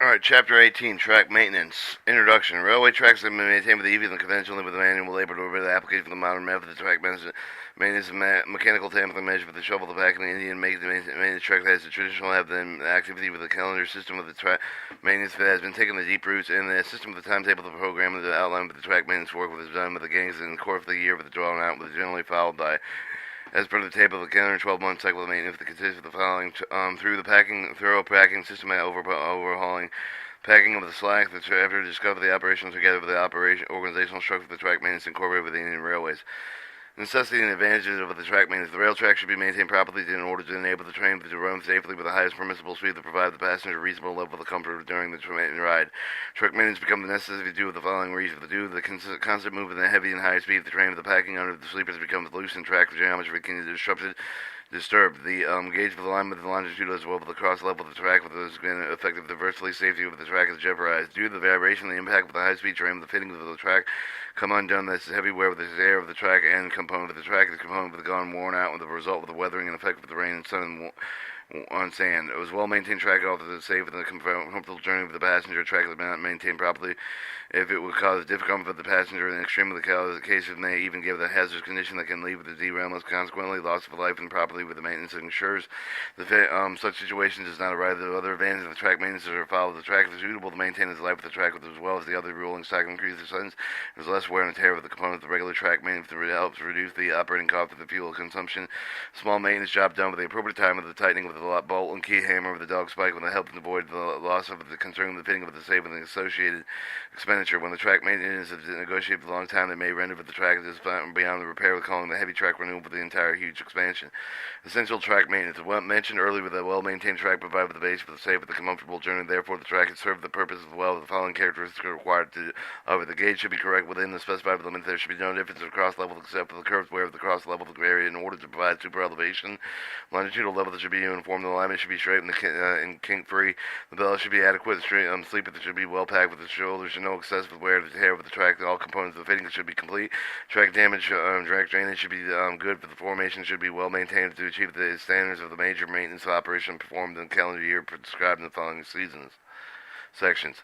Alright, Chapter 18, Track Maintenance. Introduction. Railway tracks have been maintained with ease and conventionally with manual labor to avoid the application of the modern method of track maintenance of mechanical tampering measure with the shovel, the pack, and the Indian make the maintenance track that has the traditional have been activity with the calendar system of the track maintenance that has been taken the deep roots in the system of the timetable of the program and the outline with the track maintenance work with the design with the gangs and the core of the year with the drawn out with the generally followed by as per the table of the calendar 12-month cycle of maintenance that consists of the following through the thorough packing, systematic overhauling, packing of the slack, the after discover the operations together with the organizational structure of the track maintenance incorporated with the Indian Railways. Necessity and advantages of the track maintenance. The rail track should be maintained properly in order to enable the train to run safely with the highest permissible speed to provide the passenger a reasonable level of comfort during the ride. Track maintenance becomes the necessity due to the following reasons. Due to the constant movement at heavy and high speed of the train, the packing under the sleepers becomes loose and track geometry can be disturbed. The gauge of the alignment of the longitude as well as the cross level of the track with the effective diversity safety of the track is jeopardized. Due to the vibration and the impact of the high-speed train, the fittings of the track come undone. That's heavy wear with the air of the track and component of the track. The component of the gone worn out with the result of the weathering and effect of the rain and sun on sand. It was well-maintained track offered the safe and the comfortable journey of the passenger. Track is not maintained properly if it would cause discomfort for the passenger in the extreme of the case it may even give the hazardous condition that can lead with the derailment, consequently loss of life and property with the maintenance ensures such situations does not arise. The other advantages of the track maintenance are follow the track is suitable to maintain its life of the track as well as the other rolling stock increases the there's less wear and tear of the components of the regular track maintenance that helps reduce the operating cost of the fuel consumption. Small maintenance job done with the appropriate time of the tightening with the bolt and key hammer with the dog spike when it helps avoid the loss of the concerning the fitting of the safe and the associated expenditure. When the track maintenance is negotiated for a long time, they may render the track is beyond the repair with calling the heavy track renewal for the entire huge expansion. Essential track maintenance. As mentioned earlier, with a well-maintained track provided with the base for the safe and the comfortable journey. Therefore, the track has served the purpose as well as the following characteristics are required to of it. The gauge should be correct within the specified limits. There should be no difference of cross level except for the curved wear of the cross level of the area in order to provide super elevation. Longitudinal level that should be uniform. The alignment should be straight and kink free. The bellows should be adequate. Sleeper that should be well packed with the shoulders and no excessive wear of the hair of the track. All components of the fitting should be complete. Track damage, track drainage should be good, but the formation should be well maintained to achieve the standards of the major maintenance operation performed in the calendar year prescribed in the following seasons. Sections.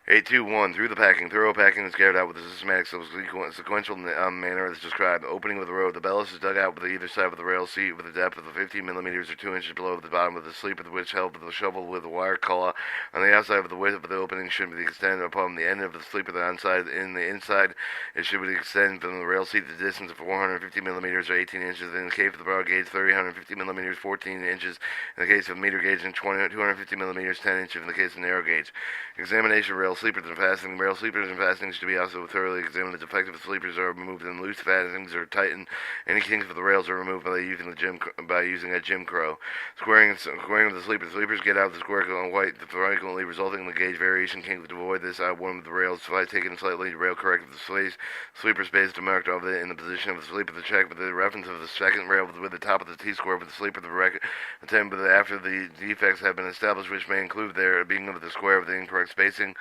821. Through the packing. Thorough packing is carried out with a systematic sequential manner as described. Opening of the road. The ballast is dug out with either side of the rail seat with a depth of 15 millimeters or 2 inches below the bottom of the sleeper, which held with the shovel with a wire claw. On the outside of the width of the opening should be extended upon the end of the sleeper. The inside, it should be extended from the rail seat the distance of 450 millimeters or 18 inches. In the case of the broad gauge, 350 millimeters, 14 inches. In the case of meter gauge, and 250 millimeters, 10 inches. In the case of narrow gauge. Examination of rail sleepers and fastening. Rail sleepers and fastenings should be also thoroughly examined. The defective sleepers are removed and loose fastenings are tightened. Any kinks of the rails are removed by using a Jim Crow. Squaring of the sleepers. Sleepers get out of the square white frequently, resulting in the gauge variation kink. To avoid this, one of the rails taken slightly rail corrected the sleeper space to mark off in the position of the sleeper. The check with the reference of the second rail with the top of the T-square with the sleeper. The record attended after the defects have been established, which may include their being of the square with the incorrect spacing.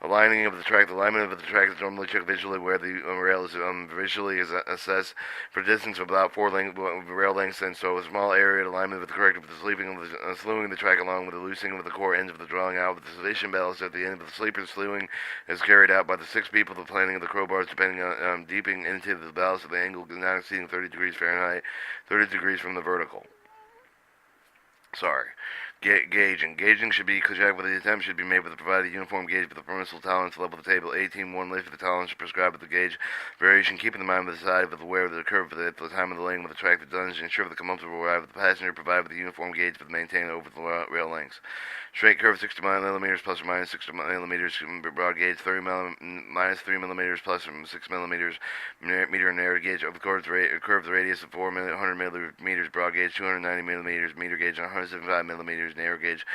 Aligning of the track. The alignment of the track is normally checked visually where the rail is visually is assessed for distance of about 4 rail lengths, and so a small area of alignment with the corrective with the slewing the track along with the loosening of the core ends of the drawing out with the sufficient ballast at the end of the sleeper. Slewing is carried out by the 6 people. The planning of the crowbars depending on deeping into the ballast of the angle not exceeding 30 degrees Fahrenheit, 30 degrees from the vertical. Gauging. Gauging should be checked with the attempt should be made with the provided uniform gauge with the permissible tolerance level of the table. 18.1 lift for the tolerance prescribed with the gauge variation. Keeping in mind with the side of the wear of the curve at the time of the laying with the track that does ensure the comfortable ride with the passenger provided with the uniform gauge for the maintained over the rail lengths. Straight curve 60 millimeters plus or minus 60 millimeters. Broad gauge 30 minus 3 millimeters plus or 6 millimeters. Meter and narrow gauge of the curved radius of 400 millimeters. Broad gauge 290 millimeters. Meter gauge 175 millimeters. Narrow gauge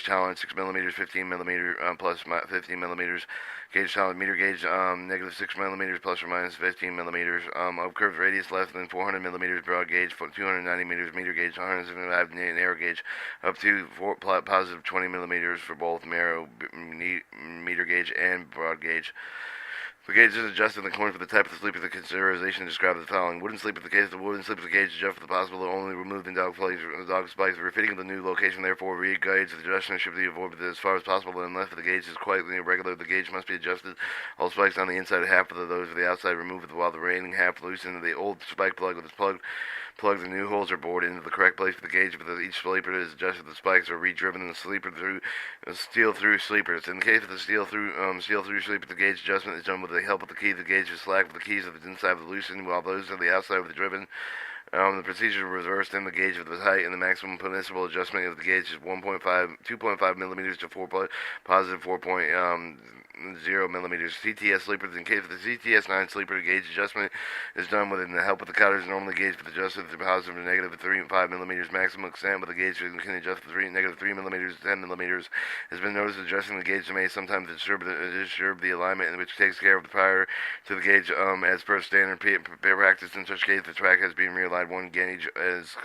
tolerance 6 millimeters, 15 millimeters plus 15 millimeters. Gauge tolerance meter gauge negative 6 millimeters plus or minus 15 millimeters. Of curved radius less than 400 millimeters. Broad gauge 290 meters. Meter gauge 175. Narrow gauge up to positive 20 millimeters for both narrow meter gauge and broad gauge. The gauge is adjusted according to the type of the sleeper. The consideration described as the following: wooden sleeper. The case of the wooden sleeper. The gauge is adjusted for the possible only removed in dog spikes. The refitting of the new location, therefore, re-gauge the adjustment should be avoided as far as possible. Unless the gauge is quite irregular, the gauge must be adjusted. All spikes on the inside half of those of the outside removed, while the remaining half loosened. The old spike plug with its plug the new holes are bored into the correct place for the gauge, but each sleeper is adjusted. The spikes are re-driven in the sleeper through steel through sleepers. In the case of the steel through sleeper, the gauge adjustment is done with the help of the key. The gauge is slack with the keys of the inside of the loosened, while those on the outside of the driven. The procedure reversed in the gauge of the height, and the maximum permissible adjustment of the gauge is 2.5 millimeters to 4.0 millimeters. CTS sleepers. In case of the CTS 9 sleeper, the gauge adjustment is done with the help of the cutters. Normally, gauge for the adjustment to positive and negative 3.5 millimeters. Maximum extent, but the gauge can adjust to negative 3 millimeters to 10 millimeters. Has been noticed adjusting the gauge may sometimes disturb the alignment, in which takes care of the prior to the gauge as per standard practice. In such case, the track has been realigned. One gauge is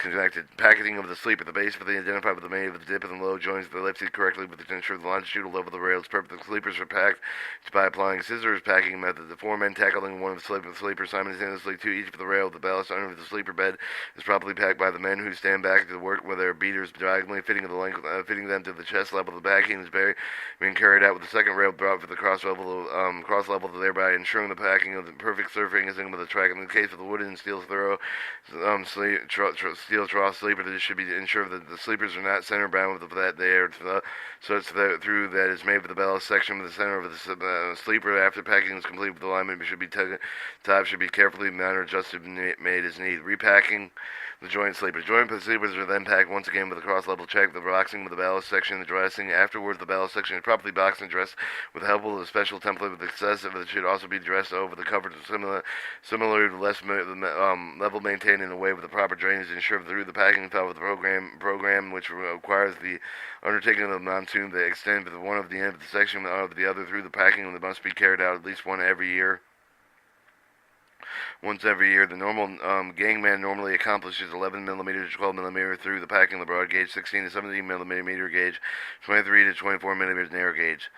connected. Packeting of the sleeper. The base for the identified with the main of the dip and low joints of the ellipse correctly with the ensure the longitudinal level of the rails. Perfect. The sleepers are packed by applying scissors packing method. The four men tackling one of the sleepers simultaneously to each of the rail. The ballast under the sleeper bed is properly packed by the men who stand back to work with their beaters diagonally fitting them to the chest level. The backing is being carried out with the second rail brought for the cross level, thereby ensuring the packing of the perfect surfacing of the track. In the case of the wooden and steel steel trough sleeper, this should be ensure that the sleepers are not center bound with that they are such that through that is made with the ballast section with the center of the sleeper. After packing is complete with the alignment should be top should be carefully manner adjusted and made as needed. Repacking the joint sleepers. Joint sleepers are then packed once again with a cross level check. The boxing with the ballast section, the dressing. Afterwards, the ballast section is properly boxed and dressed with the help of a special template with excessive. It should also be dressed over the cover similar to less level maintained in a way with the proper drainage. Ensure through the packing fell with the program which requires the undertaking of the monsoon that extend to one of the end of the section of the other through the packing, and must be carried out at least once every year. The normal gangman normally accomplishes 11 millimeters to 12 millimeters through the packing of the broad gauge, 16 to 17 millimeter gauge, 23 to 24 millimeters narrow gauge.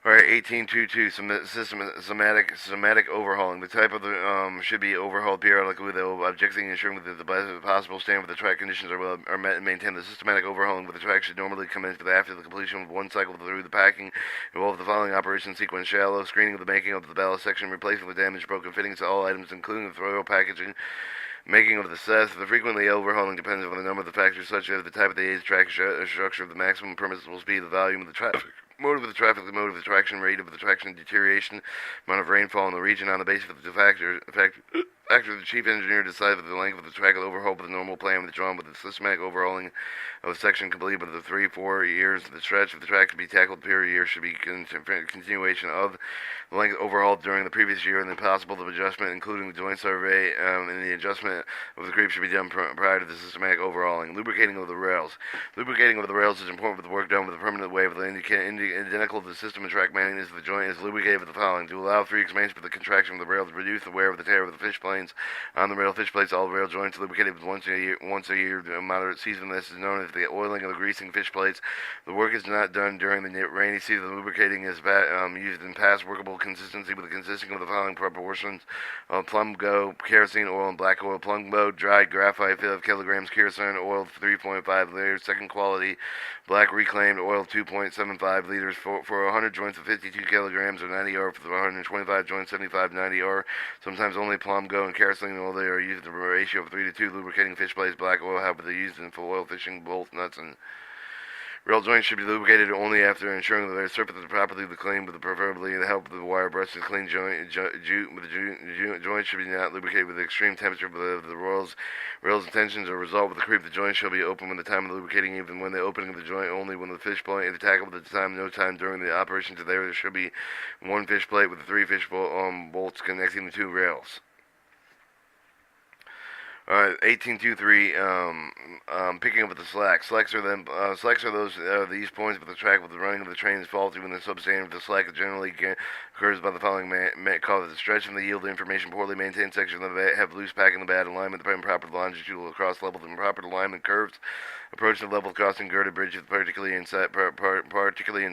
Alright, 1822, somatic overhauling. The type of the should be overhauled periodically with the objecting ensuring that the best possible standard with the track conditions are met and maintained. The systematic overhauling with the track should normally commence after the completion of one cycle through the packing. Involve the following operation sequence: shallow screening of the making of the ballast section, replacing the damaged broken fittings to all items, including the throw packaging, making of the cess. The frequently overhauling depends on the number of the factors, such as the type of the age, track structure, the maximum permissible speed, the volume of the traffic, mode of the traffic, the mode of the traction, rate of the traction deterioration, amount of rainfall in the region. On the basis of the factor, the chief engineer decided the length of the track will overhaul with the normal plan withdrawn with the systematic overhauling of the section complete with the 3-4 years. The stretch of the track to be tackled per year should be continuation of the length overhauled during the previous year, and the possible of adjustment, including the joint survey, and the adjustment of the creep should be done prior to the systematic overhauling. Lubricating of the rails. Lubricating of the rails is important with the work done with a permanent way with the identical to the system and track maintenance of the joint is lubricated with the following: to allow free expansion for the contraction of the rail, to reduce the wear of the tear of the fish planes on the rail fish plates. All rail joints lubricated with once a year. Moderate season. This is known as the oiling of the greasing fish plates. The work is not done during the rainy season. The lubricating is used in past workable consistency with consisting of the following proportions: plum go, kerosene oil, and black oil. Plum go, dried graphite 5 kilograms, kerosene oil 3.5 liters, second quality black reclaimed oil 2.75 liters for 100 joints of 52 kilograms or 90 R. For 125 joints 75-90 R. Sometimes only plum go and kerosene oil they are used in a ratio of 3 to 2. Lubricating fish plates, black oil, however, they used in full oil fishing, bolts, nuts, and rail joints should be lubricated only after ensuring that their surface is properly cleaned, with preferably the help of the wire brush. The clean joint should be not lubricated with the extreme temperature of the rails tensions or result with the creep. The joint shall be open when the time of lubricating, even when the opening of the joint only when the fish plate is tackled at the time. No time during the operation to there should be one fish plate with the 3 fish bolts connecting the 2 rails. Alright, 1823, picking up with the slacks. Slacks are these points of the track with the running of the train is faulty when the substandard of the slack generally occurs by the following causes. The stretch from the yield information poorly maintained sections of the have loose packing, the bad alignment, the improper longitudinal across level, the improper alignment curves, approach the level crossing girded bridges, particularly in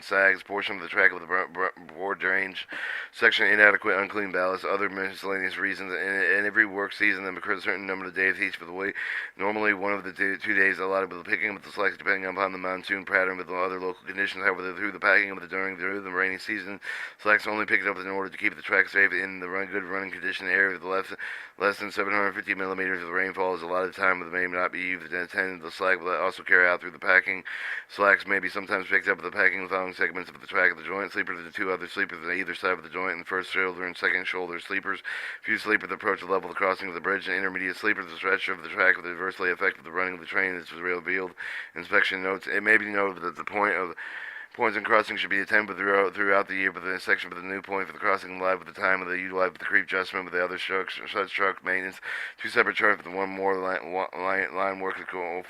sags, portion of the track with the board range, section inadequate, unclean ballast, other miscellaneous reasons, and every work season that occurs a certain number of days each for the weight. Normally, one of the 2 days allotted with the picking up the slacks, depending upon the monsoon pattern with other local conditions. However, through the packing of the during the rainy season, slacks only picked up in order to keep the track safe in the good running condition area with less than 750 millimeters of rainfall is allotted time, but may not be used to attend the slack will also carry out through the packing. Slacks may be sometimes picked up with the packing of the following segments of the track of the joint. Sleeper to the two other sleepers on either side of the joint, and first shoulder and second shoulder sleepers. Few sleepers approach the level of the crossing of the bridge, and intermediate sleepers the stretch of the track with adversely affected the running of the train. This was revealed. Inspection notes. It may be noted that the points in crossing should be attended throughout the year, but the section for the new point for the crossing live with the time of the utilized with the creep adjustment with the other truck maintenance. Two separate charts with one more line work,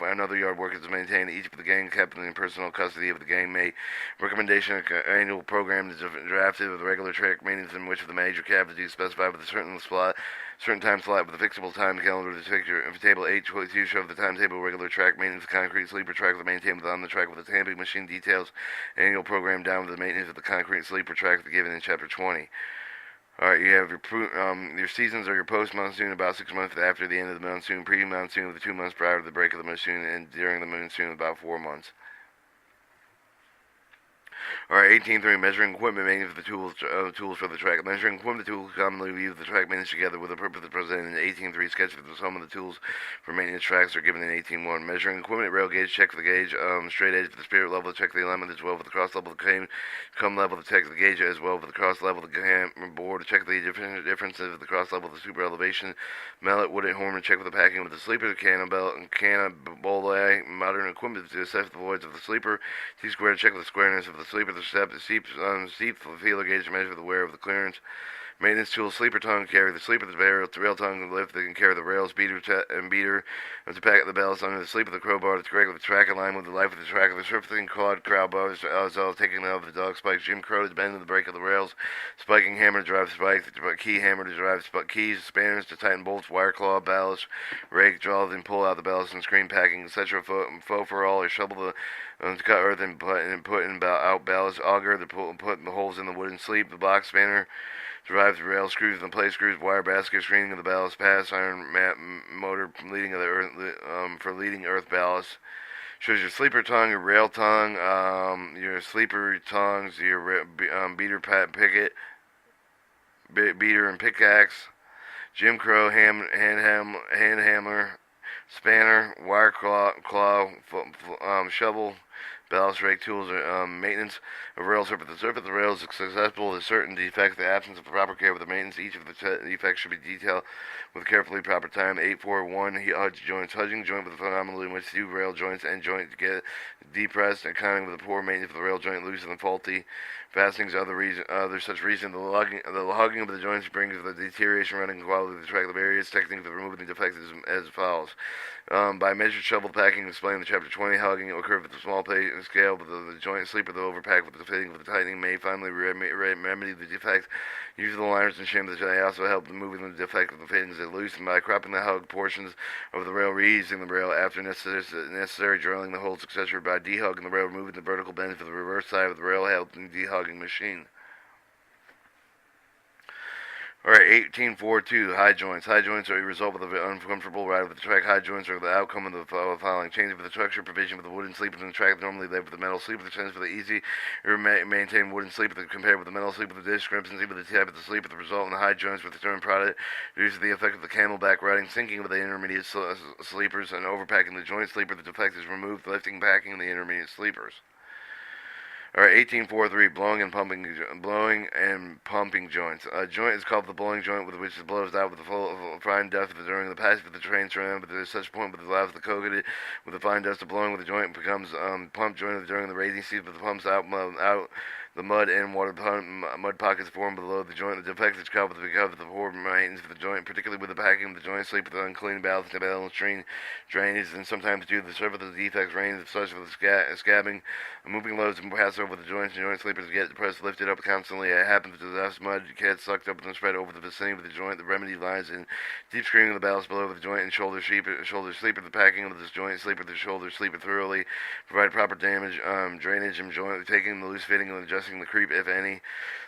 another yard work is maintained. Each of the gang captain in personal custody of the gang mate. Recommendation annual program is drafted with regular track maintenance in which of the major casualties specified with a certain time slot with a fixable time calendar. The picture of table 8.2 show the timetable regular track maintenance concrete sleeper track with maintained on the track with the tamping machine details annual program down with the maintenance of the concrete sleeper track given in chapter 20. Alright, you have your seasons or your post-monsoon about 6 months after the end of the monsoon, pre-monsoon with the 2 months prior to the break of the monsoon, and during the monsoon about 4 months. Alright, 18.3, measuring equipment maintenance for the tools for the track. Measuring equipment tools commonly use the track maintenance together with the purpose of presented in 18.3 sketch for some of the tools for maintenance tracks are given in 18.1. Measuring equipment rail gauge, check for the gauge, straight edge for the spirit level, check the alignment as well for the cross level, the come level, to check the gauge as well for the cross level, the board, to check the differences of the cross level, the super elevation, mallet, wooded horn, check for the packing with the sleeper, cannabole, modern equipment to assess the voids of the sleeper, T-square to check the squareness of the sleeper, the steep feeler gauge to measure the wear of the clearance. Maintenance tools, sleeper tongue, carry the sleeper, the rail tongue, the lift, they can carry the rails, beater, to pack the ballast under the sleeper, the crowbar, to correct the track alignment with the life of the track, the surfacing quad, crowd bars, as well taking out the dog spikes, Jim Crow to bend the brake of the rails, spiking hammer to drive spikes, key hammer to drive keys, spanners to tighten bolts, wire claw, ballast, rake, draw, then pull out the ballast and screen packing, etc. Faux for all, or shovel to cut earth and put in out ballast, auger to put the holes in the wooden sleeve, the box spanner, drive the rail screws and plate screws, wire basket, screening of the ballast pass, iron motor leading of the earth for leading earth ballast. Shows your sleeper tongue, your rail tongue, your sleeper tongues, your beater picket, beater and pickaxe, Jim Crow hand hammer, spanner, wire claw, shovel. Ballast rake tools maintenance of rail surface. The surface of the rail is susceptible to certain defects. The absence of proper care with the maintenance. Each of the defects should be detailed with carefully proper time. 841 hudge joints. Hudging joint with the phenomenon in which two rail joints and joint get depressed and counting with the poor maintenance of the rail joint loose and faulty. Fastenings other such reason. The hugging of the joints brings the deterioration running quality of the track. The various techniques of removing the defects as follows. By measured shovel packing explained in chapter 20, hugging will occur with the small plate and scale with the joint sleeper, the overpack with the fitting with the tightening may finally remedy the defect. Use the liners and shims. They also help in moving the defect of the fittings that loose, and by cropping the hug portions of the rail, reusing the rail after necessary, drilling the holes, etc. By dehugging the rail, removing the vertical bends for the reverse side of the rail, helping dehugging machine. Alright, 1842, high joints. High joints are a result of the uncomfortable ride with the track. High joints are the outcome of the following. Change of the structure, provision for the wooden sleeper in the track normally live with the metal sleeper. The chance for the easy maintain wooden sleeper compared with the metal sleeper. The discrepancy with the type of the sleeper. The result in the high joints with the term product reduces the effect of the camelback riding, sinking with the intermediate sleepers, and overpacking the joint sleeper. The defect is removed, lifting, packing the intermediate sleepers. Alright, 1843, blowing and pumping joints. A joint is called the blowing joint, with which it blows out with the full fine dust during the passage of the train surrounded, but there is such point with the allows the coated with the fine dust of blowing with the joint becomes pump joint during the raising season, but the pumps out the mud and mud pockets formed below the joint. The defect is covered because of the poor maintenance of the joint, particularly with the packing of the joint, sleep with unclean bowels, drainage, and sometimes due to the surface of the defects, rains, such as scabbing, moving loads and pass over the joints, and joint sleepers get depressed, lifted up constantly. It happens to the dust, mud gets sucked up and spread over the vicinity of the joint. The remedy lies in deep screening of the bowels below the joint and shoulder sleeper. The packing of this joint sleeper, the shoulder sleeper thoroughly. Provide proper drainage and joint, taking the loose fitting and adjusting the creep, if any.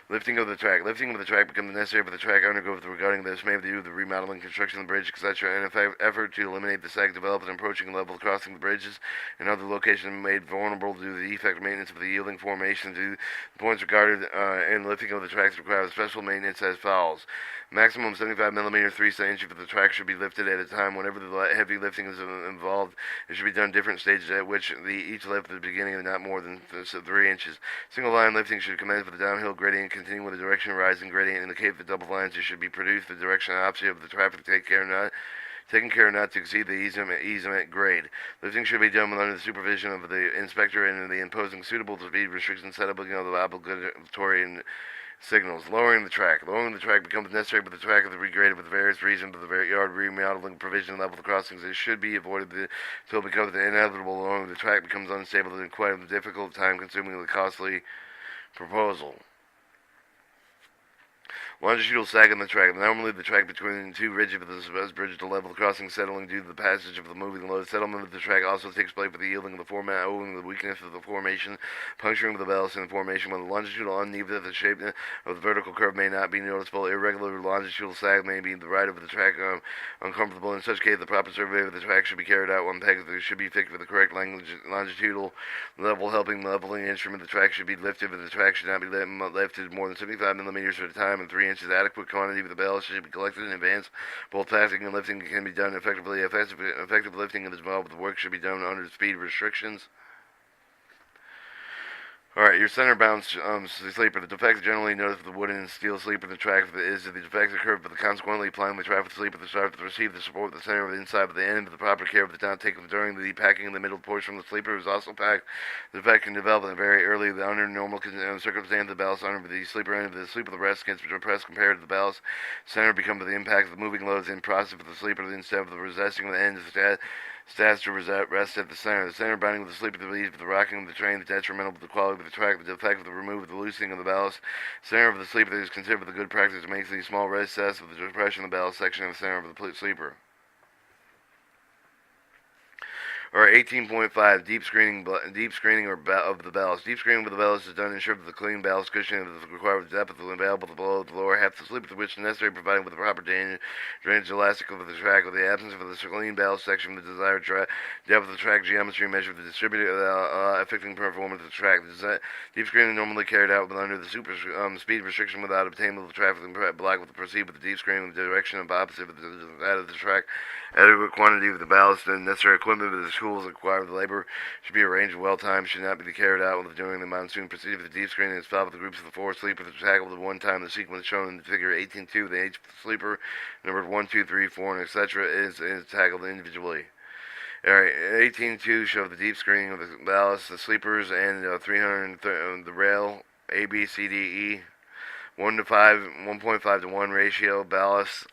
Lifting of the track. Lifting of the track becomes necessary for the track undergo regarding this may do the remodeling, construction of the bridge, etc. In an effort to eliminate the sag developed in approaching level crossing the bridges and other locations made vulnerable due to the defect maintenance of the yielding formation to the points regarded in lifting of the tracks requires special maintenance as follows. Maximum 75 millimeter 3/8 of the track should be lifted at a time. Whenever the heavy lifting is involved, it should be done different stages at which each lift at the beginning is not more than 3 inches. Single line lifting should commence with the downhill gradient, continue with the direction of rising gradient. Indicate the double lines should be produced the direction opposite of the traffic. Taking care not to exceed the easement grade. Lifting should be done under the supervision of the inspector and the imposing suitable speed restrictions set up of the obligatory signals. Lowering the track. Lowering the track becomes necessary, but the track is regraded for various reasons. But the yard remodeling provision level the crossings. It should be avoided until it becomes inevitable. Lowering the track becomes unstable and quite a difficult, time-consuming, and costly proposal. Longitudinal sag on the track. Normally, the track between two ridges of the suppressed bridge to level the crossing, settling due to the passage of the moving load. Settlement of the track also takes place with the yielding of the format, owing to the weakness of the formation, puncturing of the ballast in the formation. When the longitudinal uneven, the shape of the vertical curve may not be noticeable. Irregular longitudinal sag may be the ride of the track uncomfortable. In such case, the proper survey of the track should be carried out. One peg should be fixed with the correct longitudinal level, helping leveling instrument. The track should be lifted, but the track should not be lifted more than 75 millimeters at a time and 3 inches. Adequate quantity of the ballast should be collected in advance. Both packing and lifting can be done effectively. Effective lifting is involved, but the work should be done under speed restrictions. Alright, your center bound sleeper. The defect generally noticed with the wooden and steel sleeper. The track is the defect occurred, but consequently applying the track with the sleeper to start to receive the support of the center of the inside of the end of the proper care of the down taken during the packing in the middle portion of the sleeper is also packed. The defect can develop very early. Under normal circumstances, the ballast under the sleeper end of the sleeper, the rest gets depressed compared to the ballast center becomes the impact of the moving loads in process of the sleeper instead of the resisting of the end of the stats to rest at the center. The center binding with the sleeper, the lead, the rocking of the train, the detrimental to the quality of the track, the defect of the remove, the loosening of the ballast. Center of the sleeper is considered the good practice to make these small recess of the depression of the ballast section of the center of the sleeper. Or 18.5 deep screening of the ballast. Deep screening of the ballast is done to ensure that the clean ballast cushioning is required with the depth of the available below the lower half of the sleeper, to which is necessary, provided with the proper drainage elastic of the track. With the absence of the clean ballast section, the desired depth of the track geometry measured the distributed affecting performance of the track. Deep screening normally carried out under the super speed restriction without obtainable traffic block with the proceed with the deep screening in the direction of opposite of that of the track. Adequate quantity of the ballast and necessary equipment with the tools required with the labor should be arranged well timed, should not be carried out during the monsoon. Proceed with the deep screening is followed with the groups of the four sleepers to tackle at one time. The sequence shown in the figure 18.2, the age of the sleeper, numbered 1, 2, 3, 4, and etc. is tackled individually. Alright, 18.2 shows the deep screening of the ballast, the sleepers, and 300 the rail, A, B, C, D, E, 1 to 5, 1.5 to 1 ratio, ballast.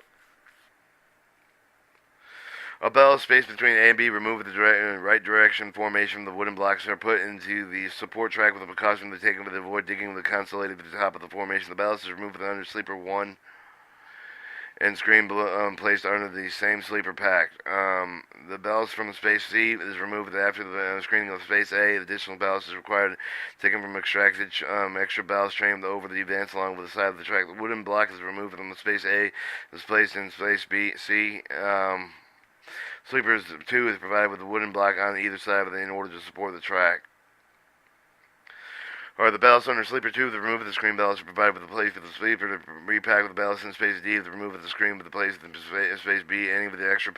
A ballast space between A and B removed with the right direction formation. The wooden blocks are put into the support track with the precaution to taken to avoid digging the consolidated at the top of the formation. The ballast is removed with under sleeper 1 and screen placed under the same sleeper pack. The ballast from space C is removed after the screening of space A. Additional ballast is required, taken from extracted extra ballast train over the advance along with the side of the track. The wooden block is removed from the space A, is placed in space B, C. Sleepers 2 is provided with a wooden block on either side of it in order to support the track. Or the ballast under sleeper 2, the remove of the screen ballast is provided with a place for the sleeper to repack with the ballast in space D, the remove of the screen with the place in space B, any of the extra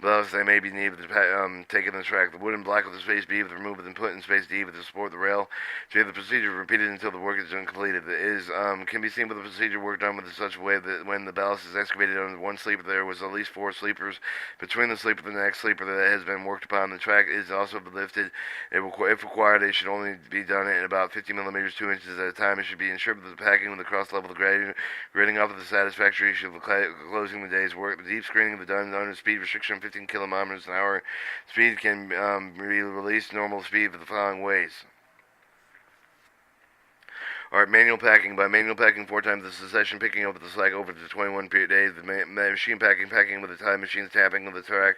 ballast they may be needed to take in the track. The wooden block of the space B with the remove and put in space D with the support the rail. To have the procedure repeated until the work is completed. Can be seen with the procedure work done with such a way that when the ballast is excavated under one sleeper, there was at least 4 sleepers between the sleeper and the next sleeper that has been worked upon. The track is also lifted. If required, it should only be done in about 15 50 millimeters, 2 inches at a time. It should be ensured that the packing with the cross level, the grading off of the satisfactory should be closing the day's work. The deep screening of the done under speed restriction of 15 kilometers an hour. Speed can be released normal speed for the following ways. Alright, manual packing. By manual packing 4 times the succession, picking up the slack over the 21 period days. The machine packing with the time machines tapping of the track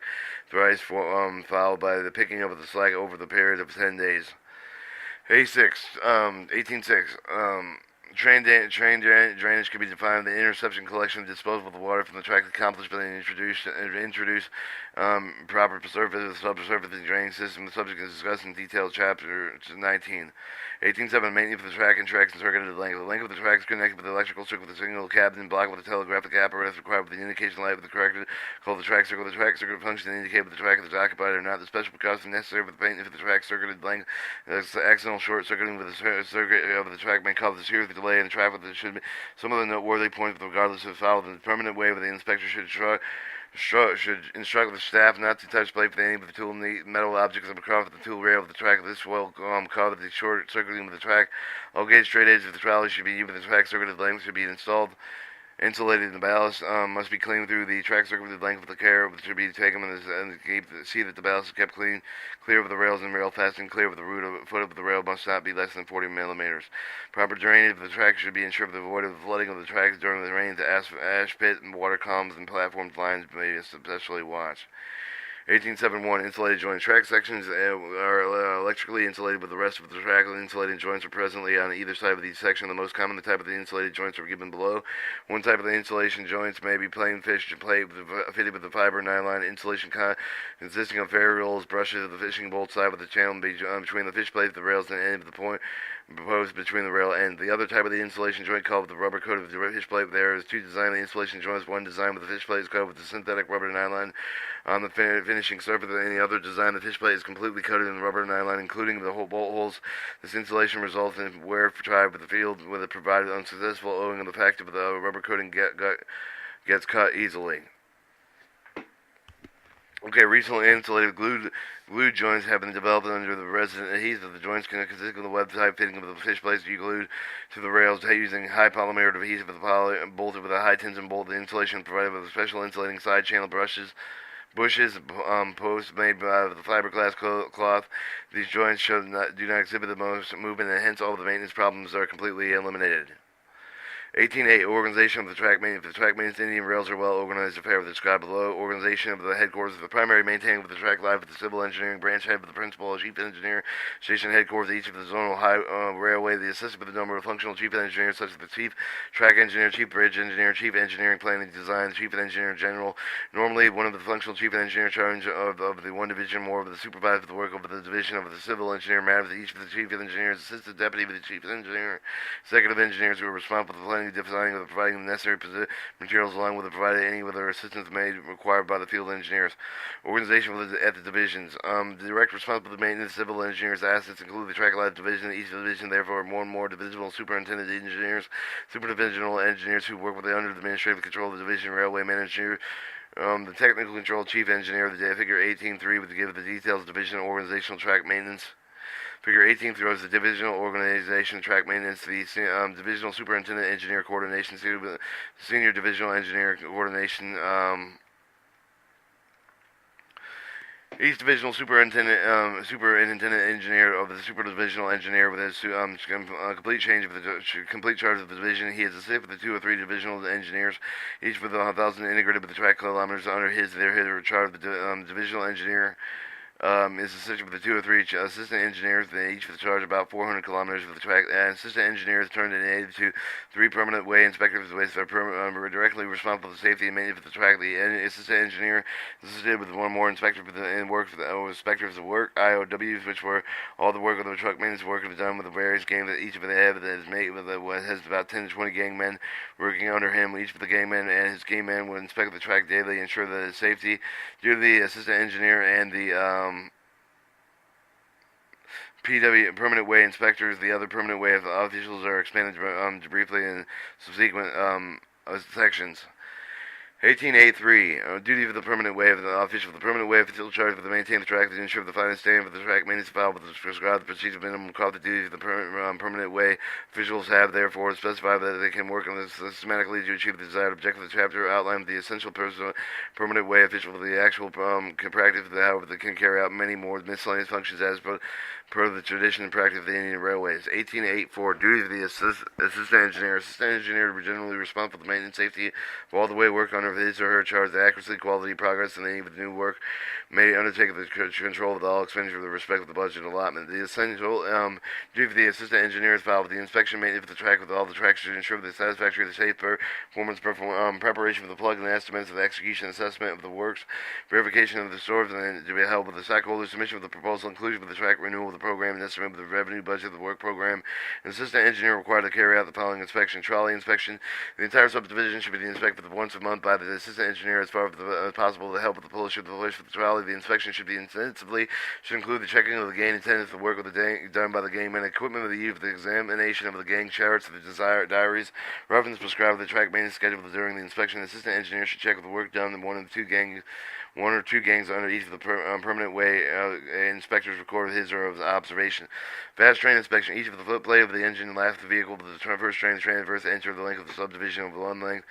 thrice, followed by the picking up of the slack over the period of 10 days. A6, 18.6. Drainage can be defined the interception, collection, and disposal of the water from the track accomplished by the introduce proper subsurface draining system. The subject is discussed in detail chapter 19. 18.7. Maintenance of the track and tracks and circuited length. The length of the track is connected with the electrical circuit with the signal cabinet and block with the telegraphic apparatus required with the indication light with the corrected called the track circle. The track circuit function to indicate whether the track is occupied or not. The special precaution necessary for the maintenance of the track circuited length. The accidental short circuiting with the circuit of the track may cause a serious delay in the traffic. That should be some of the noteworthy points, regardless of followed in the permanent way where the inspector should instruct the staff not to touch blade with any of the tool metal objects across the tool rail of the track. This will cause the short circuiting of the track. All gauge straight edges of the trolley should be even the track circuited length should be installed. Insulated. The ballast must be cleaned through the track circuited length with the care should be taken and see that the ballast is kept clear of the rails and rail fastening, clear of the foot of the rail must not be less than 40 millimeters. Proper drainage of the track should be ensured to avoid the flooding of the tracks during the rains. Ash pit and water columns and platform lines may be especially watched. 18.7.1. Insulated joints. Track sections are electrically insulated with the rest of the track. The insulated joints are presently on either side of each section. The most common type of the insulated joints are given below. One type of the insulation joints may be plain fish plate fitted with the fiber nylon insulation consisting of ferry rolls, brushes of the fishing bolt side with the channel between the fish plate, the rails, and the end of the point proposed between the rail end. The other type of the insulation joint called the rubber coat of the fish plate. There is 2 design of the insulation joints. One design with the fish plate is coated with the synthetic rubber nylon on the finishing surface, and the other design the fish plate is completely coated in rubber nylon, including the whole bolt holes. This insulation results in wear tried with the field with it provided unsuccessful owing to the fact that the rubber coating gets cut easily. Okay, recently insulated glue joints have been developed under the resident adhesive. The joints can consist of the web type fitting of the fish plates to be glued to the rails using high polymer adhesive with the bolted with a high tension bolt. The insulation provided with a special insulating side channel bushes, posts made by the fiberglass cloth. These joints do not exhibit the most movement, and hence all the maintenance problems are completely eliminated. 18.8. Organization of the track maintenance. The track maintenance Indian rails are well organized affair with described below. Organization of the headquarters of the primary maintaining with the track live with the civil engineering branch head with the principal chief engineer, station headquarters each of the zonal railway, the assistant with the number of functional chief engineers such as the chief track engineer, chief bridge engineer, chief engineering planning design, chief engineer general. Normally one of the functional chief engineer charge of the one division, more of the supervisor of the work of the division of the civil engineer matters. Each of the chief engineers, assistant deputy with the chief engineer, executive engineers who are responsible for the designing of providing the necessary materials along with the provided any other assistance made required by the field engineers. Organization at the divisions. The direct responsible for maintenance civil engineers assets include the track life division. Each division therefore more and more divisional superintendent engineers, superdivisional engineers who work with the under the administrative control of the division railway manager. The technical control chief engineer of the figure 18.3 would give the details of division organizational track maintenance. Figure 18 throws the divisional organization track maintenance, the divisional superintendent engineer coordination, senior divisional engineer coordination. Each divisional superintendent engineer of the super divisional engineer with his complete complete charge of the division. He is assisted with the 2 or 3 divisional engineers, each with 1,000 integrated with the track kilometers under their charge of the divisional engineer. Is assisted with the 2 or 3 assistant engineers. They each with the charge of about 400 kilometers of the track. And assistant engineers turned in aid to 3 permanent way inspectors that are directly responsible for the safety and maintenance of the track. The assistant engineer is assisted with 1 more inspector for the inspectors of work (IOWs), which were all the work of the truck maintenance work is done with the various gangs that each of them have that is made with has about 10 to 20 gangmen working under him. Each of the gangmen and his gangmen would inspect the track daily, ensure that its safety. Due to the assistant engineer and the PW permanent way inspectors, the other permanent way of officials are expanded briefly in subsequent sections. 1883. Duty of the permanent way of the official of the permanent way official charged with the maintain the track to ensure the finance stand for the track maintenance filed with the prescribed procedure minimum called the duty of the permanent way officials have therefore specified that they can work on this systematically to achieve the desired objective. The chapter outlined the essential permanent way official for the actual practice, however, they can carry out many more miscellaneous functions as per the tradition and practice of the Indian Railways. 1884. Duty of the assistant engineer. Assistant engineer is generally responsible for the maintenance safety of all the way work under his or her charge, the accuracy, quality, progress, and any of the new work may undertake the control of all expenditure with respect to the budget allotment. The essential duty of the assistant engineer is filed with the inspection maintenance of the track with all the tracks to ensure the satisfactory, the safe performance, preparation for the plug and estimates of the execution, assessment of the works, verification of the stores, and to be held with the stockholder, submission of the proposal, inclusion of the track renewal of the program, and estimate of the revenue budget of the work program. An assistant engineer required to carry out the following inspection: trolley inspection. The entire subdivision should be inspected once a month by the assistant engineer as far as possible to help with the push of the trolley. The inspection should be intensively, should include the checking of the gang attendance, the work of the done by the gangman, equipment of the youth, the examination of the gang charts, the desired diaries, reference prescribed the track maintenance schedule during the inspection. The assistant engineer should check the work done in one or two gangs under each of the permanent way inspectors recorded his or his observation. Fast train inspection. Each of the footplate of the engine left the vehicle to the first train. The transverse enter the length of the subdivision of one length.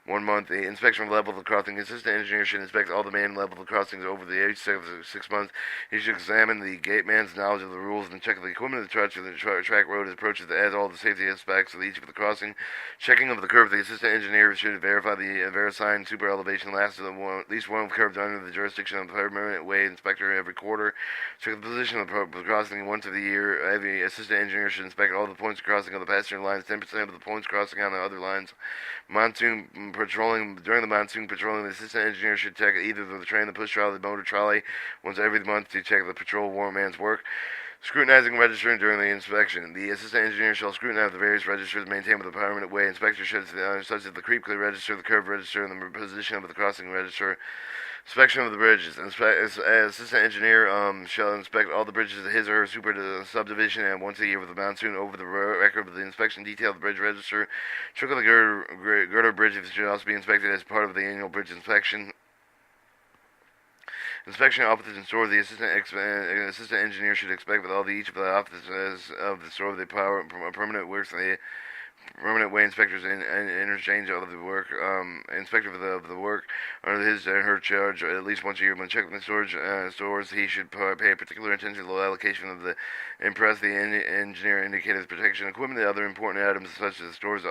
1 month. The inspection of the level of the crossing. The assistant engineer should inspect all the main level of the crossings over the age of 6 months. He should examine the gateman's knowledge of the rules and check the equipment of the truck and the track road approaches to add all the safety aspects of each of the crossing. Checking of the curve. The assistant engineer should verify the verisign super elevation lasts at least one curve under the jurisdiction of the permanent way inspector every quarter. Check the position of the crossing once of the year. Every assistant engineer should inspect all the points of crossing on the passenger lines, 10% of the points crossing on the other lines. Monsoon patrolling. During the monsoon patrolling, the assistant engineer should check either the train, the push trolley, the motor trolley once every month to check the patrol warman's work. Scrutinizing registering during the inspection. The assistant engineer shall scrutinize the various registers maintained with the permanent way. Inspector should, such as the creep register, the curve register, and the position of the crossing register. Inspection of the bridges. Assistant engineer shall inspect all the bridges of his or her super subdivision and once a year with the monsoon over the record of the inspection detail of the bridge register. Trick of the girder bridge should also be inspected as part of the annual bridge inspection. Inspection of offices and stores. The assistant engineer should inspect with each of the offices of the store of the permanent works. The permanent way inspectors interchange of the work. Inspector of the work under his and her charge at least once a year. When checking the stores, he should pay particular attention to the allocation of the impress the engineer indicated protection equipment. The other important items such as the stores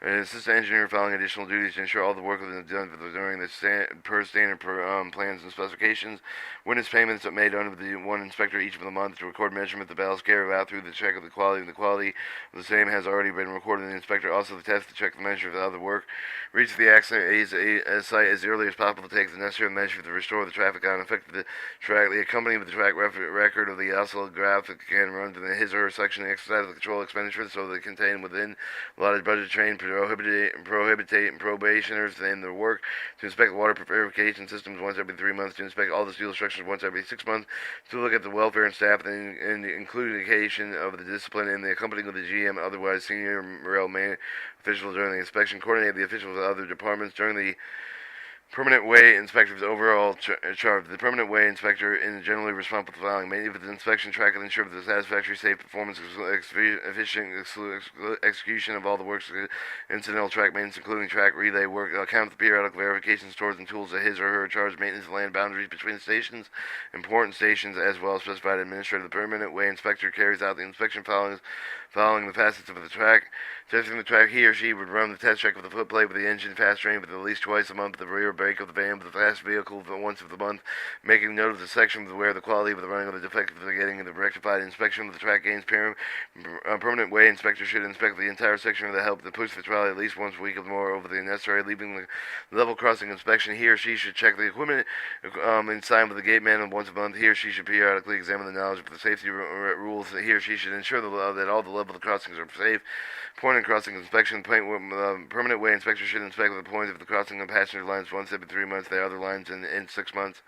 an assistant engineer filing additional duties to ensure all the work is done during the standard plans and specifications. Witness payments are made under the one inspector each of the month to record measurement the balance carried out through the check of the quality. And the quality of the same has already been recorded in the inspector. Also the test to check the measure of the other work. Reach the accident site as early as possible to take the necessary measure to restore the traffic on affected track. The accompanying with the track record of the oscillograph can run to his or her section and exercise the control expenditures so they contain within allotted budget train probationers in their work to inspect water purification systems once every 3 months, to inspect all the steel structures once every 6 months, to look at the welfare and staff and inclusion of the discipline in the accompanying of the GM, otherwise senior rail officials during the inspection, coordinate the officials of other departments during the permanent way inspector's overall charge. The permanent way inspector is generally responsible for the following: mainly for the inspection track and ensure the satisfactory, safe performance, efficient execution of all the works, incidental track maintenance, including track relay work, account the periodic verification stores and tools at his or her charge, maintenance of land boundaries between stations, important stations, as well as specified administrator. The permanent way inspector carries out the inspection following the facets of the track. Testing the track, he or she would run the test check of the footplate with the engine fast train with at least twice a month, the rear brake of the van with the fast vehicle once of the month, making note of the section where the quality of the running of the defective the getting the rectified. Inspection of the track gains permanent way inspector should inspect the entire section of the help to push the trolley at least once a week or more over the necessary leaving the level crossing inspection. He or she should check the equipment and sign with the gate man once a month. He or she should periodically examine the knowledge of the safety rules. He or she should ensure that all the level of the crossings are safe. Point and crossing inspection. Permanent way inspector should inspect the points of the crossing of passenger lines once every 3 months. The other lines in 6 months.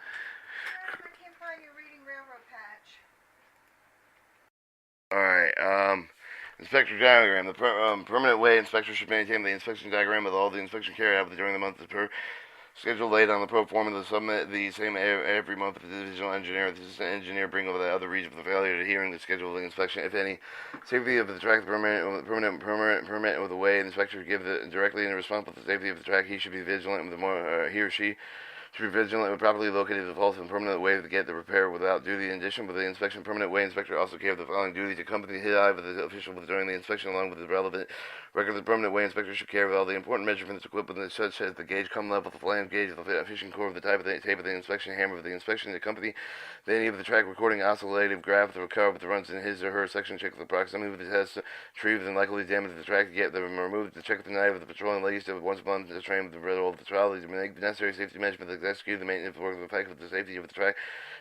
I can't find your reading railroad patch. Alright, Inspection diagram. The permanent way inspector should maintain the inspection diagram with all the inspection carried out during the month of per schedule laid on the pro forma to submit the same every month to the divisional engineer. The assistant engineer bring over the other reason for the failure to adhering to the schedule of the inspection, if any. Safety of the track, permit with the way the inspector give the directly and responsible for the safety of the track. He should be vigilant with the more he or she should be vigilant and properly located the faults and permanent way to get the repair without duty. In addition, with the inspection permanent way inspector also carry the following duty to accompany the eye with the official during the inspection along with the relevant record. The permanent way inspector should carry with all the important measurements equipment such as the gauge, cum level, the flange gauge, the fishing core, of the type of the tape of the inspection, hammer of the inspection, the company, the any of the track recording oscillative graph, the recover that runs in his or her section, check the proximity of the test, retrieve and likely damage the track, get them removed, to check the knife of the patrolling ladies to once a month to train with the riddle of the trial, to make the necessary safety measurements to execute the maintenance work of the effect with the safety of the track,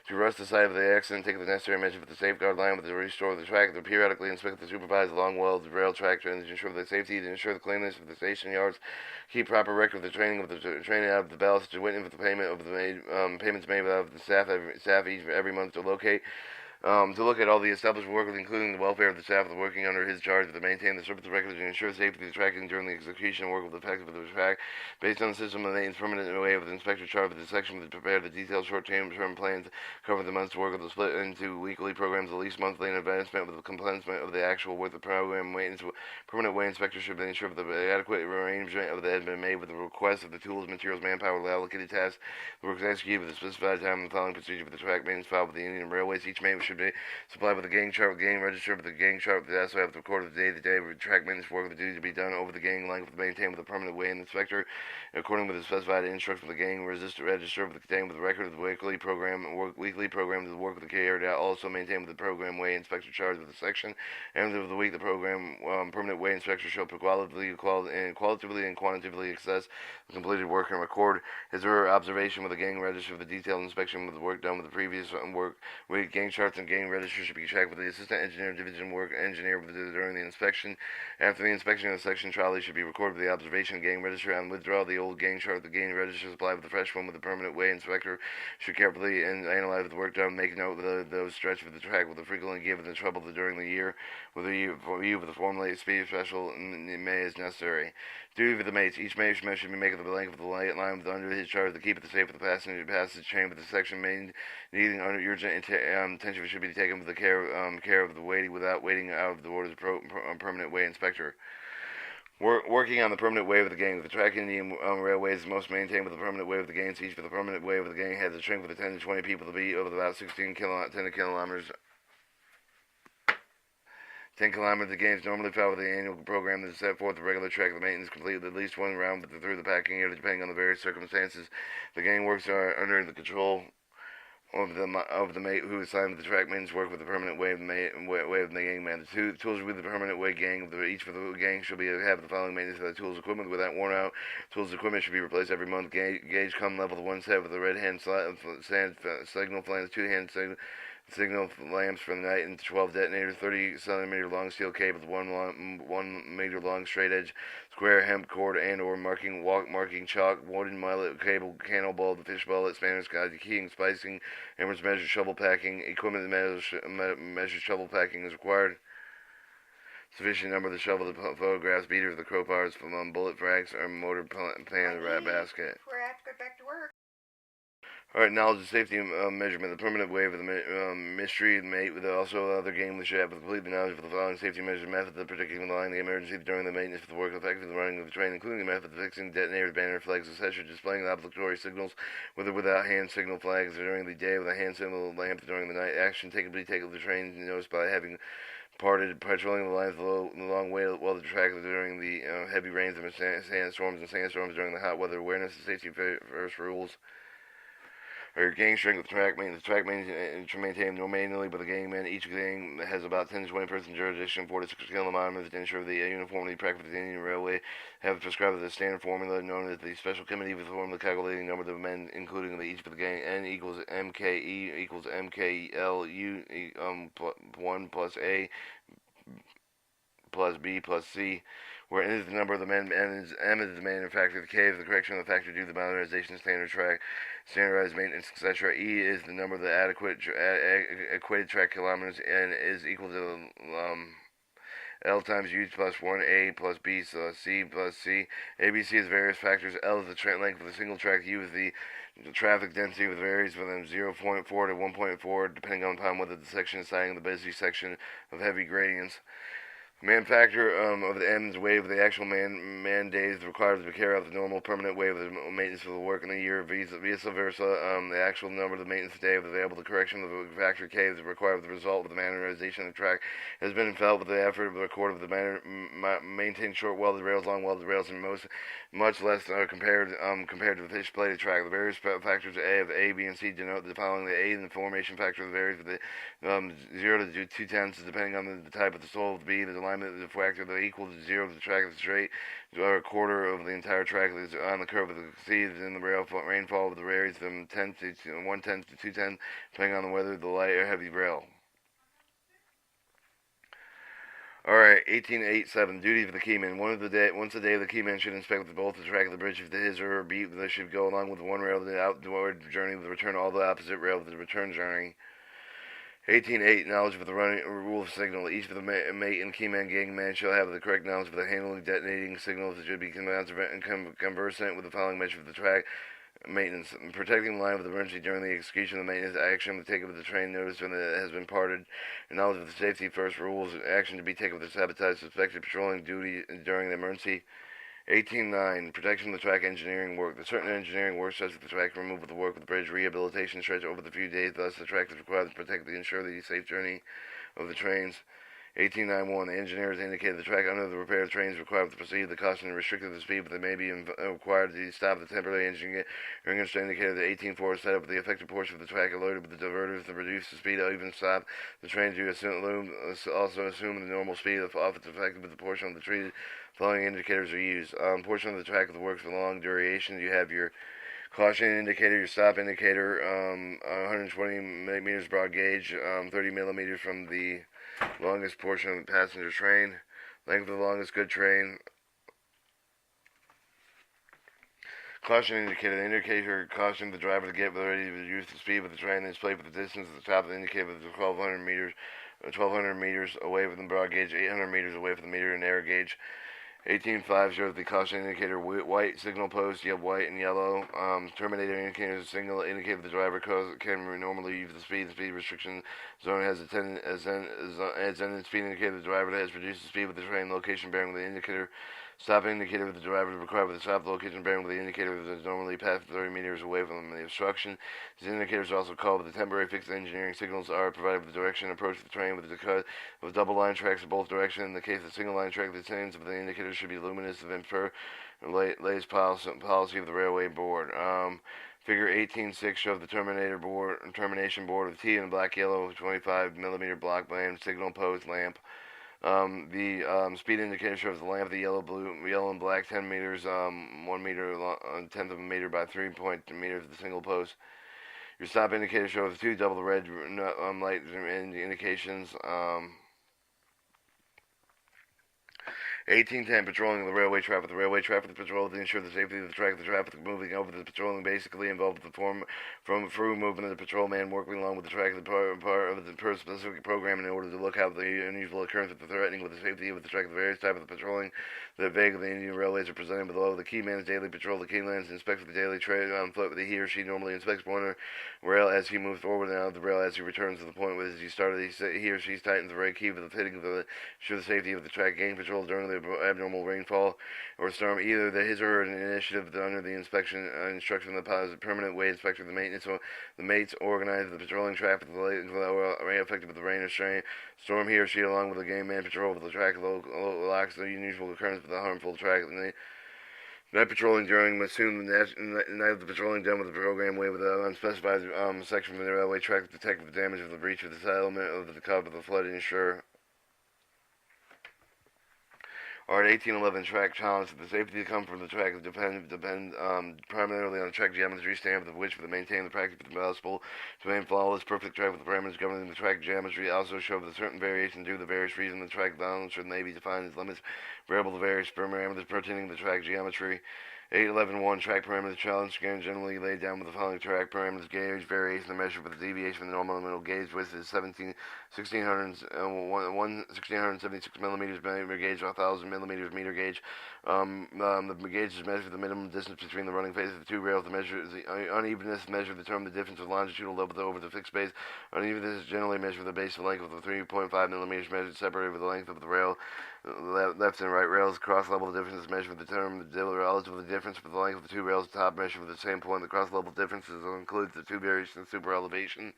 to rust the site of the accident, take the necessary measures for the safeguard line with the restore of the track, to periodically inspect the supervise the long well, the rail track, to ensure the safety, to ensure the cleanliness of the station yards, keep proper record of the training out of the ballast, to witness the payment of the payments made of the staff every month, to locate to look at all the established workers, including the welfare of the staff working under his charge, to maintain the surface records and ensure safety of the tracking during the execution work with the effective of the track, based on the system of the permanent way of the inspector chart of the section to prepare the detailed short-term plans cover the months to work with the split into weekly programs, at least monthly in advancement with the commencement of the actual work. The program maintenance permanent way inspector should ensure that the adequate arrangement of the had been made with the request of the tools, materials, manpower, allocated tasks, the work is executed with the specified time and the following procedure for the track maintenance filed with the Indian Railways. Each maintenance should be supplied with a gang chart, with the gang register, with the gang chart, with the also have to record of the day-to-day track maintenance work with the duty to be done over the gang length, with maintained with the permanent way inspector, according with the specified instructions of the gang register, with the contained with the record of the weekly program, to the work with the carried out, also maintained with the program way inspector charge with the section, and of the week the program permanent way inspector shall qualitatively and quantitatively assess the completed work and record his or her observation with the gang register of the detailed inspection with the work done with the previous work. Gang charts and gang registers should be checked with the assistant engineer, division work engineer during the inspection. After the inspection of the section trolley should be recorded with the observation gang register. On withdrawal, the old gang chart, the gang register supplied with the fresh one with the permanent way inspector should carefully and analyze the work done, make note of those stretch of the track with the frequently given the trouble during the year with the review of the formulated speed special and may as necessary. Duty for the mates. Each mate should be making the length of the light line with under his charge to keep it safe for the passenger passage train with the section main needing under urgent attention should be taken with the care of the waiting without waiting out of the orders permanent way inspector. Working on the permanent way of the gang. The track Indian Railways is most maintained with the permanent way of the gang. Each for the permanent way of the gang has a shrink with the 10 to 20 people to be over about 10 kilometers. 10 kilometers. The games normally follow the annual program that is set forth. The regular track. The maintenance completed at least one round through the packing area, depending on the various circumstances. The gang works are under the control of the mate who assigned the track maintenance work with the permanent way of the gang man. The tools with the permanent way gang. Each for the gang should have the following maintenance of the tools equipment without worn out. Tools equipment should be replaced every month. Gauge cum level the one set with the red hand signal flange, two hand signal lamps for the night, and 12 detonators, 30 centimeter long steel cable, 1 meter long straight edge square hemp cord and or marking chalk, wooden mallet cable, cannonball, the fish bullet, Spanish guide, keying, spicing, hammers, measure, shovel packing, equipment that measures shovel packing is required. Sufficient number of the shovel, the photographs, beaters, the crowbars, bullet frags, or motor pan, the rat basket. We're going to have to go back to work. Alright, knowledge of safety measurement. The permanent way of the mystery mate with also other game we should have complete knowledge of the following safety measures method of predicting the line, the emergency during the maintenance of the work, effective the running of the train, including the method of fixing detonators, banner flags, etc., displaying the obligatory signals with or without hand signal flags during the day with a hand signal lamp during the night. Action take the train noticed by having patrolling the lines the long way while the track during the heavy rains and sandstorms during the hot weather. Awareness of safety first rules. Or gang strength with track maintenance. Track maintenance maintained manually by the gangman. Each gang has about 10 to 20 person jurisdiction, 4 to 6 kilometers to ensure the uniformity practice of the Indian Railway have prescribed the standard formula known as the special committee with the formula calculating number of men, including the each for the gang. N equals MKE equals MKL U 1 plus A plus B plus C, where N is the number of the men, M is the manufacturer, K is the correction of the factor due to the modernization standard track, standardized maintenance, etc. E is the number of the equated track kilometers, and is equal to L times U plus 1A plus B plus C plus C. ABC is various factors. L is the length of the single track. U is the traffic density, with varies from 0.4 to 1.4, depending upon whether the section is siding the busy section of heavy gradients. Man factor of the M's wave, the actual man days required to carry out the normal permanent wave of the maintenance for the work in the year, vice versa. The actual number of the maintenance day available, the correction of the factor K is required with the result of the mannerization of the track has been felt with the effort of the record of the maintain short welded rails, long welded rails, and much less compared to the fish plated track. The various factors A, B, and C denote the following. The A in the formation factor varies with the 0 to 2/10, depending on the type of the soil. B, the alignment of the factor that equal to 0 of the track is straight, or a quarter of the entire track is on the curve of the C is in the rainfall of the varies from 1/10 to 2/10, depending on the weather of the light or heavy rail. Alright, 1887, duty of the keyman. Once a day, the keyman should inspect both the track of the bridge if his or her beat that should go along with one rail of the outward journey with the return all the opposite rail of the return journey. 18.8, knowledge of the running rule of signal. Each of the mate and keyman gangman shall have the correct knowledge of the handling detonating signals that should be conversant with the following measure of the track maintenance. Protecting the line of the emergency during the execution of the maintenance action to take up the train notice when it has been parted. Knowledge of the safety first rules. Action to be taken with the sabotage suspected patrolling duty during the emergency. 18.9. Protection of the track engineering work. The certain engineering work such as the track removal, the work with the bridge rehabilitation stretch over the few days. Thus, the track is required to protect and ensure the safe journey of the trains. 1891. The engineers indicated the track under the repair of trains required to proceed. The caution restricted the speed, but they may be required to stop the temporary engineering instrument indicated that 18.4 set up the effective portion of the track alerted with the diverters to reduce the speed or even stop the train to also assume the normal speed of its effective with the portion of the treated. Following indicators are used. Portion of the track of the works for long duration. You have your caution indicator, your stop indicator, 120 millimeters broad gauge, 30 millimeters from the longest portion of the passenger train. Length of the longest good train. Caution indicator. The indicator cautioned the driver to get ready to reduce the speed of the train and display for the distance at the top of the indicator with 1,200 meters away from the broad gauge, 800 meters away from the meter and narrow gauge. 18.5 shows the caution indicator white signal post. You have white and yellow. Terminator indicator is a signal indicator the driver can normally use the speed. The speed restriction zone has ended speed indicator the driver has reduced the speed with the train location bearing with the indicator. Stop indicator with the driver required with the stop location bearing with the indicator that is normally past 30 meters away from the obstruction. These indicators are also called the temporary fixed engineering signals are provided with the direction and approach of the train with the cut of double line tracks in both directions. In the case of the single line track, the signs of the indicators should be luminous and per latest policy of the railway board. Figure 18.6 shows the termination board with T in black yellow 25 millimeter block band signal post lamp. The speed indicator shows the lamp, the yellow and black 10 meters, 1 meter, tenth of a meter by 3 meters, the single post. Your stop indicator shows two double the red light indications. 1810, patrolling the railway traffic. The railway traffic patrol to ensure the safety of the track. The traffic moving over the patrolling basically involved the through movement of the patrolman working along with the track. The part of the per specific program in order to look out the unusual occurrence of the threatening with the safety of the track. The various type of the patrolling the vague of the Indian railways are presented below. The keyman's daily patrol. The keyman inspects the daily train on foot. He or she normally inspects one rail as he moves forward and out of the rail as he returns to the point where he started. He or she tightens the brake key with the fitting of the ensure the safety of the track. Gain patrol during the abnormal rainfall or storm. Either his or her initiative under the inspection instruction of the positive permanent way inspector. The maintenance or the mates organize the patrolling traffic. The rain affected with the rain or storm. He or she along with the game man patrol with the track locks the unusual occurrence with the harmful track. Night patrolling during assume the night of the patrolling done with the program way with an unspecified section from the railway track to detect the damage of the breach of the settlement of the cup of the flood and ensure. Art 1811 track challenge. The safety to come from the track depend primarily on the track geometry standard of which for the maintain the practice of the possible to maintain flawless perfect track with the parameters governing the track geometry also show that certain variation due to the various reasons the track balance should may be defined as limits variable to various parameters pertaining to the track geometry. 8.11.1 Track parameters challenge generally laid down with the following track parameters: gauge variation the measure with the deviation from the normal middle gauge width is 1676 millimeters gauge, 1000 millimeters meter gauge. The gauge is measured the minimum distance between the running faces of the two rails. The measure is the unevenness measure determine the difference of longitudinal level over the fixed base. Unevenness is generally measured the base of length of the 3.5 millimeters measured separated with the length of the rail. Left and right rails cross level difference is measured to determine the relative difference with the length of the two rails. Top measure for the same point. The cross level differences includes the two variations super elevation.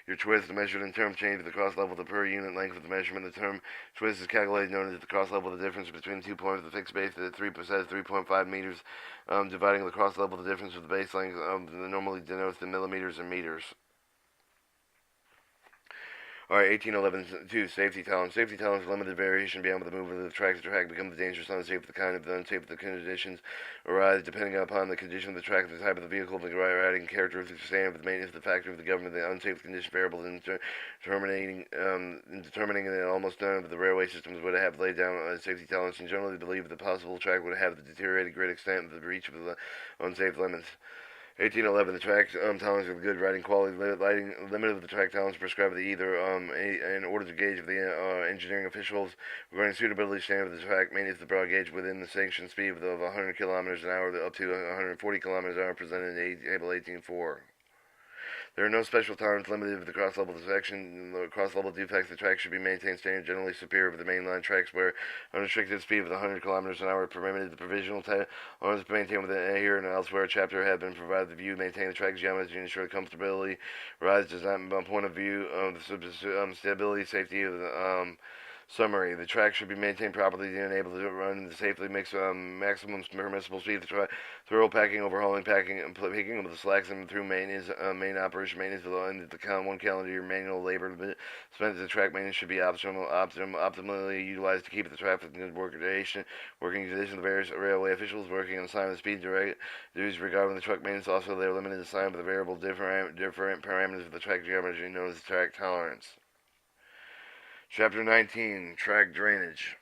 Your twist is measured in term change of the cross level the per unit length of the measurement. The term twist is calculated known as the cross level the difference between 2 points of the fixed base at 3.5 meters. Dividing the cross level the difference of the base length normally denotes the millimeters and meters. Alright, 18.11.2, safety tolerance. Safety tolerance is limited variation beyond the movement of the track. The track becomes dangerous, unsafe of the kind of the unsafe of the conditions arise depending upon the condition of the track, the type of the vehicle, the riding characteristics, the standard of the maintenance, the factor of the government, the unsafe condition variables in determining that almost none of the railway systems would have laid down safety tolerance and generally believe the possible track would have the deteriorated great extent of the reach of the unsafe limits. 18.11. The track tolerance of good riding quality. Limit of the track tolerance prescribed either in order to gauge of the engineering officials regarding suitability standard of the track maintenance the broad gauge within the sanctioned speed of 100 kilometers an hour up to 140 kilometers an hour presented in table 18.4. There are no special tolerance limited to the cross-level section. The cross-level defects, the track should be maintained standard, generally superior to the mainline tracks where unrestricted speed of 100 kilometers an hour permitted. The provisional tolerance maintained within here and elsewhere chapter have been provided the view maintain the track's geometry and ensure comfortability. Rise design point of view of the stability, safety of the summary. The track should be maintained properly and able to run safely, maximum permissible speed. Thorough packing, overhauling, picking up the slacks and through maintenance, main operation maintenance in the 1 calendar year manual labor spent at the track maintenance should be optimally utilized to keep the traffic in good working condition. The various railway officials working on assignment speed duties regarding the truck maintenance also they are limited to assign with the variable different parameters of the track geometry known as track tolerance. Chapter 19, Track Drainage.